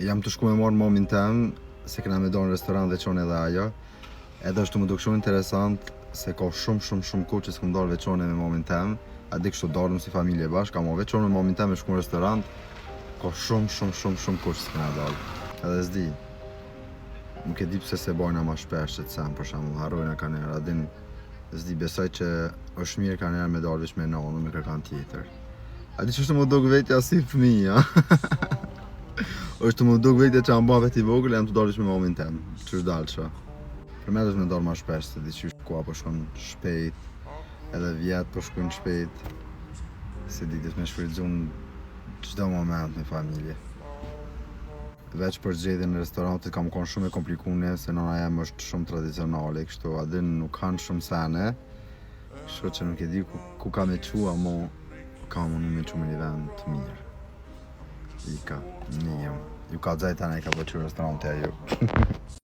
jam të shku me marrë momin tem, se kena me do në restoran dhe qone edhe ajo. Edhe është të më duk shumë interesant, se ka shumë kohë që s'kom dalë veçone me momin tem. A di kështu dalëm si familje bashkë, ka mo veçone me momin tem me shku në restorant. Ka shumë kohë që s'kena dalë. Edhe s'di. Nuk e di pse se bojna ma shpesh që të sem, për shembull, harrojna ka njerë, adin, s'di, besoj që është mirë ka njerë me dalë vish me nonu, me kërkan tjetër. A di që është të më duk vetja si fëmija, është të më duk vetja që am ba vet i vogël, jam të dalë vish me momin tem, që është dalë që. Për me është me dalë ma shpesh, se di që është kua po shkon shpejt, edhe vjetë po shkon shpejt, se di, me shfrytëzun çdo moment me familje. Veç për zgjedhjen në restorantit kam qenë shumë e komplikune, se nona jem është shumë tradicionale, kështu adin nuk kanë shumë sene, kështu që nuk e di ku ka me qu, amo ka më me qu me një vend të mirë. Ika, një ju ka dzajta ne ka po qu restoranti ajo.